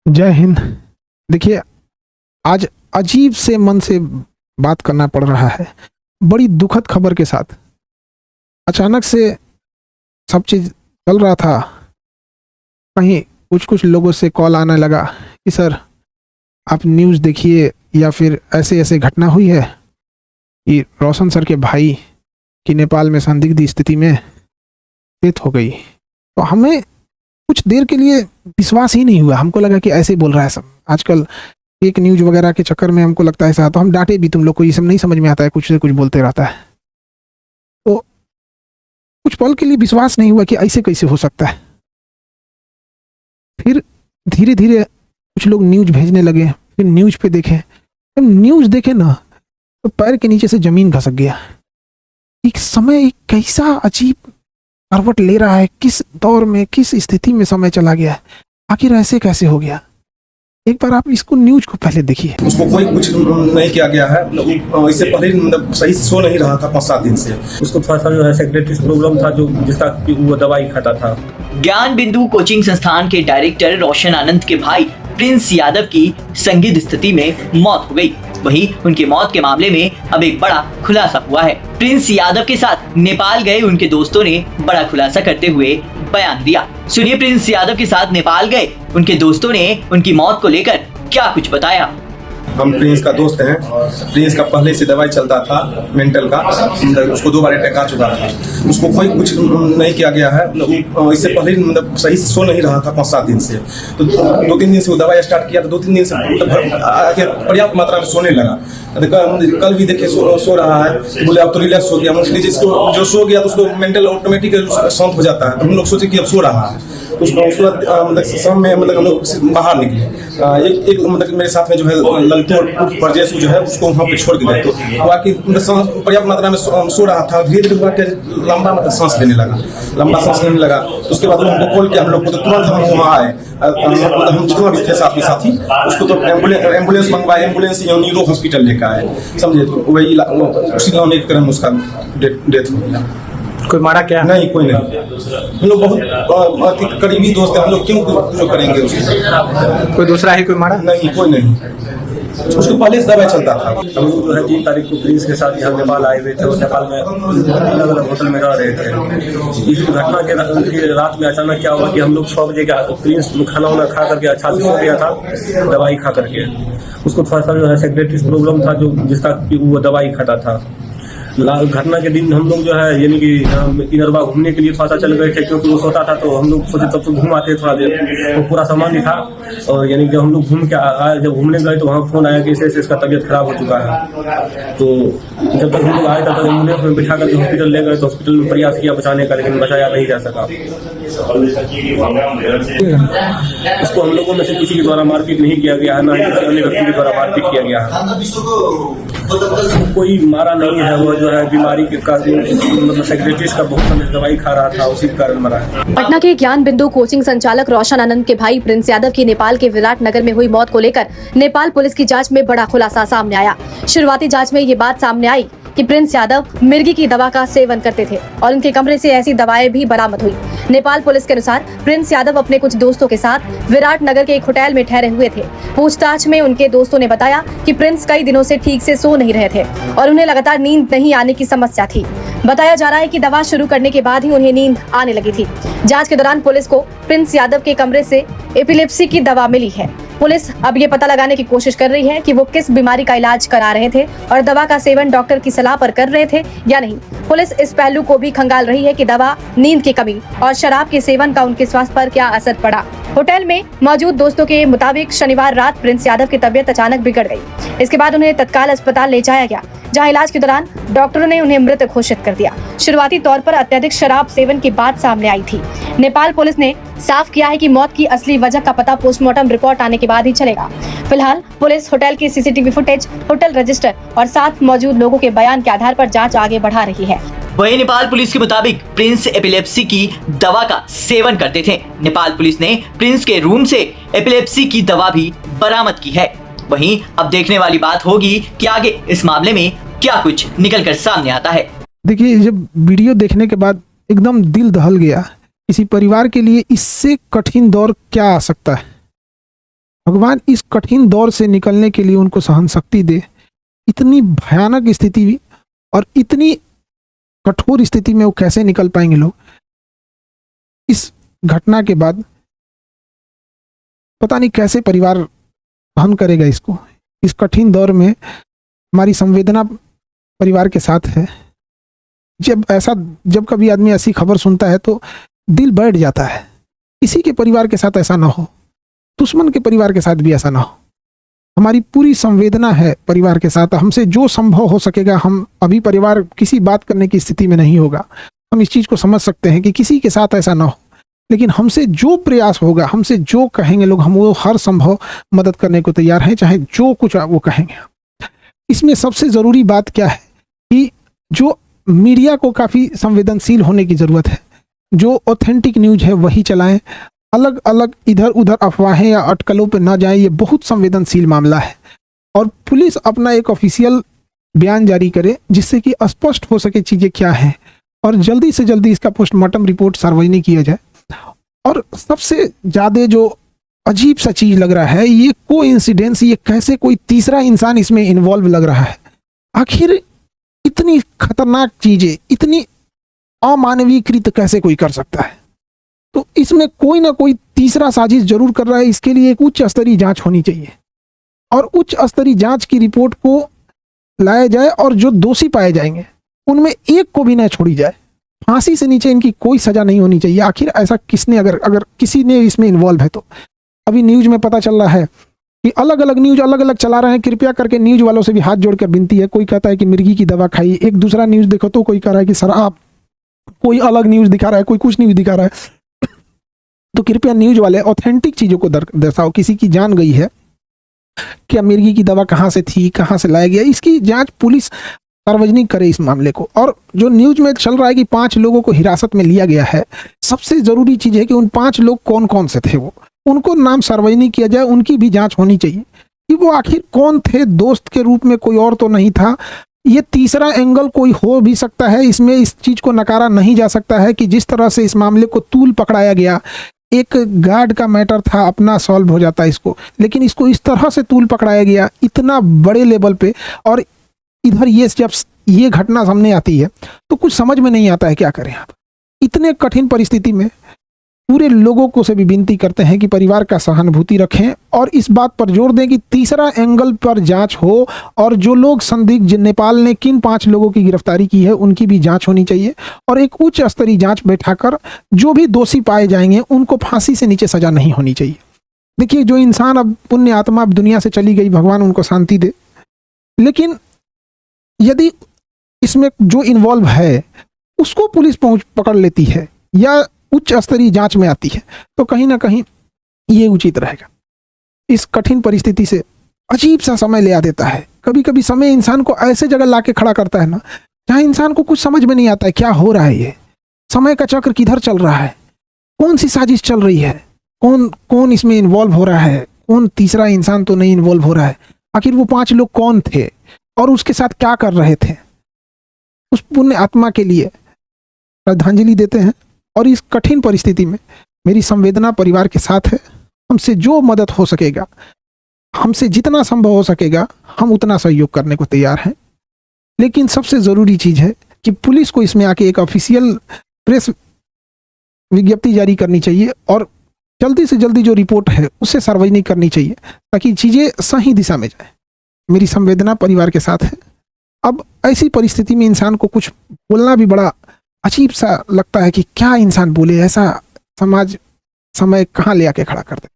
जय हिंद। देखिए, आज अजीब से मन से बात करना पड़ रहा है, बड़ी दुखद खबर के साथ। अचानक से सब चीज़ चल रहा था, कहीं कुछ कुछ लोगों से कॉल आने लगा कि सर आप न्यूज़ देखिए, या फिर ऐसे ऐसे घटना हुई है कि रोशन सर के भाई की नेपाल में संदिग्ध स्थिति में डेथ हो गई। तो हमें कुछ देर के लिए विश्वास ही नहीं हुआ, हमको लगा कि ऐसे ही बोल रहा है सब। आजकल एक न्यूज़ वगैरह के चक्कर में हमको लगता है ऐसा, तो हम डांटे भी, तुम लोग को ये सब नहीं समझ में आता है, कुछ से कुछ बोलते रहता है। तो कुछ पल के लिए विश्वास नहीं हुआ कि ऐसे कैसे हो सकता है। फिर धीरे धीरे कुछ लोग न्यूज़ भेजने लगे, फिर न्यूज़ पे देखे, जब न्यूज़ देखे ना तो पैर के नीचे से जमीन खसक गया। एक समय एक कैसा अजीब करवट ले रहा है, किस दौर में, किस स्थिति में समय चला गया है, आखिर ऐसे कैसे हो गया। एक बार आप इसको न्यूज़ को पहले देखिए। उसको कोई कुछ नहीं किया गया है। इससे पहले मतलब सही से सो नहीं रहा था 5-7 दिन से। उसको थोड़ा सा जो है सेक्रेटरी प्रॉब्लम था, जो जिसका कि वो दवाई खाता था। ज्ञान बिंदु कोचिंग संस्थान के डायरेक्टर रोशन आनंद के भाई प्रिंस यादव की संदिग्ध स्थिति में मौत हो गई। वहीं उनकी मौत के मामले में अब एक बड़ा खुलासा हुआ है। प्रिंस यादव के साथ नेपाल गए उनके दोस्तों ने बड़ा खुलासा करते हुए बयान दिया। सुनिए, प्रिंस यादव के साथ नेपाल गए उनके दोस्तों ने उनकी मौत को लेकर क्या कुछ बताया। हम प्रिंस का दोस्त हैं। प्रिंस का पहले से दवाई चलता था मेंटल का, उसको 2 बार अटैक आ चुका था। उसको कोई कुछ नहीं किया गया है। इससे पहले मतलब सही से सो नहीं रहा था 5-7 दिन से। तो 2-3 दिन से वो दवाई स्टार्ट किया, तो 2-3 दिन से पर्याप्त मात्रा में सोने लगा। कल भी देखे सो रहा है, तो बोले अब तो रिलैक्स हो गया। मोस्टली जिसको जो सो गया तो उसको मेंटल ऑटोमेटिक शांत हो जाता है। तो हम लोग सोचे कि अब सो रहा है। उसको मतलब शाम में मतलब हम लोग बाहर निकले। एक मतलब मेरे साथ में जो है ललित और परजेश जो है उसको वहाँ पे छोड़ के गए। तो बाकी पर्याप्त मात्रा में सो रहा था। धीरे धीरे लंबा मतलब सांस लेने लगा, लंबा सांस लेने लगा। तो उसके बाद हमको कॉल किया, हम लोग को तो तुरंत हम वहाँ आए। हम जितना भी थे साथ में साथी, उसको तो एम्बुलेंस मंगवाए, एम्बुलेंस न्यूरो हॉस्पिटल लेकर आए, समझे। तो वही उसी गाँव एक तरह उसका डेथ हो गया। कोई मारा क्या? नहीं, कोई नहीं। हम लोग बहुत करीबी दोस्त हैं, हम लोग क्यों जो करेंगे उसको। कोई दूसरा ही कोई मारा? नहीं, कोई नहीं। उसको पहले से दवाई चलता था। हम लोग जो है 3 तारीख को प्रिंस के साथ यहाँ नेपाल आए हुए थे और नेपाल में अलग अलग होटल में रह रहे थे। इस घटना के रात में अचानक क्या हुआ कि हम लोग 6 बजे का प्रिंस खाना वाना खा करके अच्छा से सो गया था, दवाई खा करके। उसको थोड़ा सा जो है सेक्रेटरी प्रॉब्लम था, जो जिसका कि वो दवाई खाता था। घटना के दिन हम लोग जो है यानी कि इनरवा घूमने के लिए थोड़ा सा चल गए थे, क्योंकि वो सोता था। तो हम लोग सोचे तब तो घूम आते थोड़ा देर, वो पूरा सामान ही था। और यानी जब हम लोग घूम के आए, जब घूमने गए तो वहाँ फोन आया कि ऐसे इसका तबीयत खराब हो चुका है। तो जब तक हम लोग आए तब तक एम्बुलेंस में बिठा करके हॉस्पिटल ले गए। तो हॉस्पिटल में प्रयास किया बचाने का, लेकिन बचाया नहीं जा सका। उसको हम लोगों में से किसी के द्वारा मारपीट नहीं किया गया है, ना ही किसी अन्य व्यक्ति के द्वारा मारपीट किया गया है। कोई मारा नहीं है। वो जो है बीमारी के कारण मतलब सेक्रेटरी का बहुत समय दवाई खा रहा था, उसी कारण मरा है। पटना के ज्ञान बिंदु कोचिंग संचालक रोशन आनंद के भाई प्रिंस यादव की नेपाल के विराट नगर में हुई मौत को लेकर नेपाल पुलिस की जांच में बड़ा खुलासा सामने आया। शुरुआती जांच में ये बात सामने आई कि प्रिंस यादव मिर्गी की दवा का सेवन करते थे और उनके कमरे से ऐसी दवाएं भी बरामद हुई। नेपाल पुलिस के अनुसार प्रिंस यादव अपने कुछ दोस्तों के साथ विराट नगर के एक होटल में ठहरे हुए थे। पूछताछ में उनके दोस्तों ने बताया कि प्रिंस कई दिनों से ठीक से सो नहीं रहे थे और उन्हें लगातार नींद नहीं आने की समस्या थी। बताया जा रहा है कि दवा शुरू करने के बाद ही उन्हें नींद आने लगी थी। जांच के दौरान पुलिस को प्रिंस यादव के कमरे से एपिलेप्सी की दवा मिली है। पुलिस अब ये पता लगाने की कोशिश कर रही है कि वो किस बीमारी का इलाज करा रहे थे और दवा का सेवन डॉक्टर की सलाह पर कर रहे थे या नहीं। पुलिस इस पहलू को भी खंगाल रही है कि दवा, नींद की कमी और शराब के सेवन का उनके स्वास्थ्य पर क्या असर पड़ा। होटल में मौजूद दोस्तों के मुताबिक शनिवार रात प्रिंस यादव की तबीयत अचानक बिगड़ गई। इसके बाद उन्हें तत्काल अस्पताल ले जाया गया, जहां इलाज के दौरान डॉक्टरों ने उन्हें मृत घोषित कर दिया। शुरुआती तौर पर अत्यधिक शराब सेवन की बात सामने आई थी। नेपाल पुलिस ने साफ किया है कि मौत की असली वजह का पता पोस्टमार्टम रिपोर्ट आने के बाद ही चलेगा। फिलहाल पुलिस होटल की सीसीटीवी फुटेज, होटल रजिस्टर और साथ मौजूद लोगों के बयान के आधार पर जांच आगे बढ़ा रही है। वहीं नेपाल पुलिस के मुताबिक प्रिंस एपिलेप्सी की दवा का सेवन करते थे। नेपाल पुलिस ने प्रिंस के रूम से एपिलेप्सी की दवा भी बरामद की है। वहीं अब देखने वाली बात होगी कि आगे इस मामले में क्या कुछ निकल कर सामने आता है। देखिए, जब वीडियो देखने के बाद एकदम दिल दहल गया। किसी परिवार के लिए इससे कठिन दौर क्या आ सकता है। भगवान इस कठिन दौर से निकलने के लिए उनको सहन शक्ति दे। इतनी भयानक स्थिति और इतनी कठोर स्थिति में वो कैसे निकल पाएंगे लोग। इस घटना के बाद पता नहीं कैसे परिवार सहन करेगा इसको। इस कठिन दौर में हमारी संवेदना परिवार के साथ है। जब कभी आदमी ऐसी खबर सुनता है तो दिल बैठ जाता है। किसी के परिवार के साथ ऐसा ना हो, दुश्मन के परिवार के साथ भी ऐसा ना हो। हमारी पूरी संवेदना है परिवार के साथ। हमसे जो संभव हो सकेगा, हम अभी परिवार किसी बात करने की स्थिति में नहीं होगा, हम इस चीज को समझ सकते हैं कि किसी के साथ ऐसा ना हो, लेकिन हमसे जो प्रयास होगा, हमसे जो कहेंगे लोग, हम वो हर संभव मदद करने को तैयार हैं, चाहे जो कुछ वो कहेंगे। इसमें सबसे जरूरी बात क्या है कि जो मीडिया को काफी संवेदनशील होने की जरूरत है। जो ऑथेंटिक न्यूज है वही चलाएं। अलग अलग इधर उधर अफवाहें या अटकलों पे ना जाए। ये बहुत संवेदनशील मामला है और पुलिस अपना एक ऑफिशियल बयान जारी करे जिससे कि स्पष्ट हो सके चीजें क्या हैं और जल्दी से जल्दी इसका पोस्टमार्टम रिपोर्ट सार्वजनिक किया जाए। और सबसे ज्यादा जो अजीब सा चीज लग रहा है, ये कोइंसिडेंस, ये कैसे कोई तीसरा इंसान इसमें इन्वॉल्व लग रहा है। आखिर इतनी खतरनाक चीजें, इतनी अमानवीकृत कैसे कोई कर सकता है? तो इसमें कोई ना कोई तीसरा साजिश जरूर कर रहा है। इसके लिए एक उच्च स्तरीय जांच होनी चाहिए और उच्च स्तरीय जांच की रिपोर्ट को लाया जाए और जो दोषी पाए जाएंगे उनमें एक को भी न छोड़ी जाए। फांसी से नीचे इनकी कोई सजा नहीं होनी चाहिए। आखिर ऐसा किसने, अगर किसी ने इसमें इन्वॉल्व है तो। अभी न्यूज में पता चल रहा है कि अलग अलग न्यूज अलग अलग चला रहे हैं। कृपया करके न्यूज वालों से भी हाथ जोड़कर विनती है। कोई कहता है कि मिर्गी की दवा खाई, एक दूसरा न्यूज देखो तो कोई कह रहा है कि शराब, कोई अलग न्यूज दिखा रहा है, कोई कुछ न्यूज दिखा रहा है। तो कृपया न्यूज वाले ऑथेंटिक चीजों को दर्शाओ। किसी की जान गई है, क्या मिर्गी की दवा कहाँ से थी, कहाँ से लाया गया, इसकी जांच पुलिस सार्वजनिक करे इस मामले को। और जो न्यूज में चल रहा है कि 5 लोगों को हिरासत में लिया गया है, सबसे जरूरी चीज है कि उन 5 लोग कौन कौन से थे, वो उनको नाम सार्वजनिक किया जाए। उनकी भी जांच होनी चाहिए कि वो आखिर कौन थे। दोस्त के रूप में कोई और तो नहीं था। ये तीसरा एंगल कोई हो भी सकता है। इसमें इस चीज को नकारा नहीं जा सकता है कि जिस तरह से इस मामले को तूल पकड़ाया गया, एक गार्ड का मैटर था, अपना सॉल्व हो जाता इसको, लेकिन इसको इस तरह से तूल पकड़ाया गया इतना बड़े लेवल पे। और इधर ये जब ये घटना सामने आती है तो कुछ समझ में नहीं आता है क्या करें। इतने कठिन परिस्थिति में पूरे लोगों को से भी विनती करते हैं कि परिवार का सहानुभूति रखें और इस बात पर जोर दें कि तीसरा एंगल पर जांच हो और जो लोग संदिग्ध, नेपाल ने किन 5 लोगों की गिरफ्तारी की है उनकी भी जांच होनी चाहिए और एक उच्च स्तरीय जांच बैठाकर जो भी दोषी पाए जाएंगे उनको फांसी से नीचे सजा नहीं होनी चाहिए। देखिए, जो इंसान अब पुण्य आत्मा अब दुनिया से चली गई, भगवान उनको शांति दे, लेकिन यदि इसमें जो इन्वॉल्व है उसको पुलिस पकड़ लेती है या उच्च स्तरीय जांच में आती है तो कहीं ना कहीं ये उचित रहेगा। इस कठिन परिस्थिति से अजीब सा समय ले आ देता है। कभी कभी समय इंसान को ऐसे जगह लाके खड़ा करता है ना, जहां इंसान को कुछ समझ में नहीं आता है क्या हो रहा है। ये समय का चक्र किधर चल रहा है, कौन सी साजिश चल रही है, कौन कौन इसमें इन्वॉल्व हो रहा है, कौन तीसरा इंसान तो नहीं इन्वॉल्व हो रहा है। आखिर वो 5 लोग कौन थे और उसके साथ क्या कर रहे थे। उस पुण्य आत्मा के लिए श्रद्धांजलि देते हैं और इस कठिन परिस्थिति में मेरी संवेदना परिवार के साथ है। हमसे जो मदद हो सकेगा, हमसे जितना संभव हो सकेगा, हम उतना सहयोग करने को तैयार हैं। लेकिन सबसे जरूरी चीज है कि पुलिस को इसमें आके एक ऑफिशियल प्रेस विज्ञप्ति जारी करनी चाहिए और जल्दी से जल्दी जो रिपोर्ट है उसे सार्वजनिक करनी चाहिए ताकि चीजें सही दिशा में जाए। मेरी संवेदना परिवार के साथ है। अब ऐसी परिस्थिति में इंसान को कुछ बोलना भी बड़ा अजीब सा लगता है कि क्या इंसान बोले। ऐसा समाज समय कहाँ ले आके खड़ा कर दे।